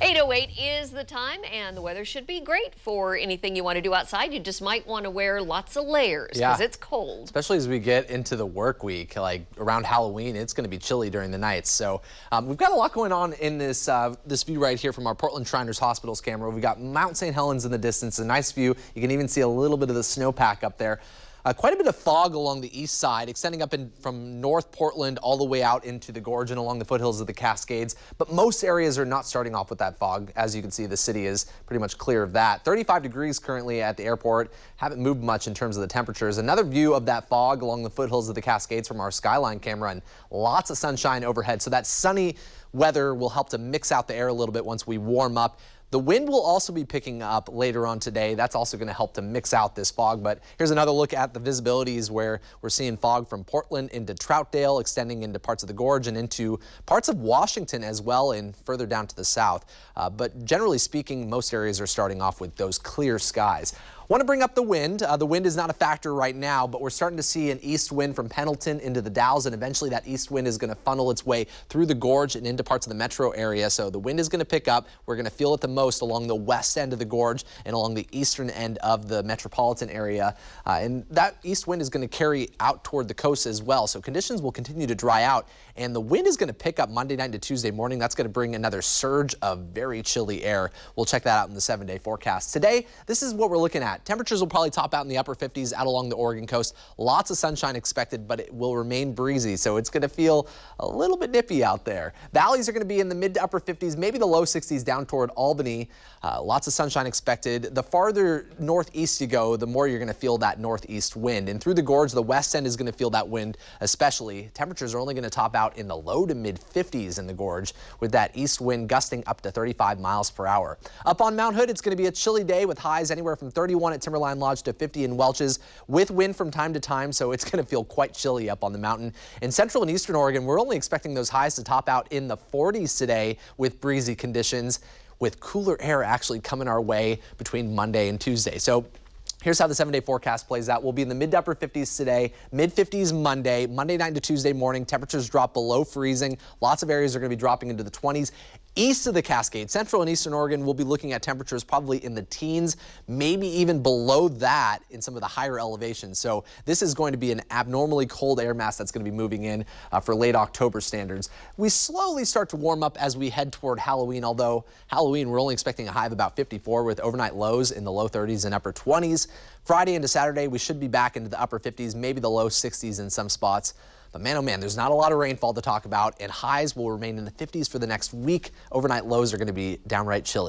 8:08 is the time, and the weather should be great for anything you want to do outside. You just might want to wear lots of layers because it's cold. Especially as we get into the work week, like around Halloween, it's going to be chilly during the nights. So we've got a lot going on in this this view right here from our Portland Shriners Hospital's camera. We've got Mount St. Helens in the distance, a nice view. You can even see a little bit of the snowpack up there. Quite a bit of fog along the east side, extending up from North Portland all the way out into the gorge and along the foothills of the Cascades. But most areas are not starting off with that fog. As you can see, the city is pretty much clear of that. 35 degrees currently at the airport. Haven't moved much in terms of the temperatures. Another view of that fog along the foothills of the Cascades from our skyline camera, and lots of sunshine overhead. So that sunny weather will help to mix out the air a little bit once we warm up. The wind will also be picking up later on today. That's also going to help to mix out this fog. But here's another look at the visibilities where we're seeing fog from Portland into Troutdale, extending into parts of the gorge and into parts of Washington as well and further down to the south. But generally speaking, most areas are starting off with those clear skies. Want to bring up the wind. The wind is not a factor right now, but we're starting to see an east wind from Pendleton into the Dalles, and eventually that east wind is going to funnel its way through the gorge and into parts of the metro area. So the wind is going to pick up. We're going to feel it the most along the west end of the gorge and along the eastern end of the metropolitan area. And that east wind is going to carry out toward the coast as well. So conditions will continue to dry out, and the wind is going to pick up Monday night into Tuesday morning. That's going to bring another surge of very chilly air. We'll check that out in the 7-day forecast. Today, this is what we're looking at. Temperatures will probably top out in the upper 50s out along the Oregon coast. Lots of sunshine expected, but it will remain breezy, so it's going to feel a little bit nippy out there. Valleys are going to be in the mid to upper 50s, maybe the low 60s down toward Albany. Lots of sunshine expected. The farther northeast you go, the more you're going to feel that northeast wind. And through the gorge, the west end is going to feel that wind especially. Temperatures are only going to top out in the low to mid 50s in the gorge, with that east wind gusting up to 35 miles per hour. Up on Mount Hood, it's going to be a chilly day with highs anywhere from 31 at Timberline Lodge to 50 in Welch's, with wind from time to time, so it's going to feel quite chilly up on the mountain. In central and eastern Oregon, we're only expecting those highs to top out in the 40s today with breezy conditions, with cooler air actually coming our way between Monday and Tuesday. So here's how the 7-day forecast plays out. We'll be in the mid to upper 50s today, mid 50s Monday night into Tuesday morning. Temperatures drop below freezing. Lots of areas are going to be dropping into the 20s. East of the Cascades, central and eastern Oregon, we'll be looking at temperatures probably in the teens, maybe even below that in some of the higher elevations. So this is going to be an abnormally cold air mass that's going to be moving in for late October standards. We slowly start to warm up as we head toward Halloween, although Halloween we're only expecting a high of about 54 with overnight lows in the low 30s and upper 20s. Friday into Saturday, we should be back into the upper 50s, maybe the low 60s in some spots. But man, oh man, there's not a lot of rainfall to talk about, and highs will remain in the 50s for the next week. Overnight lows are going to be downright chilly.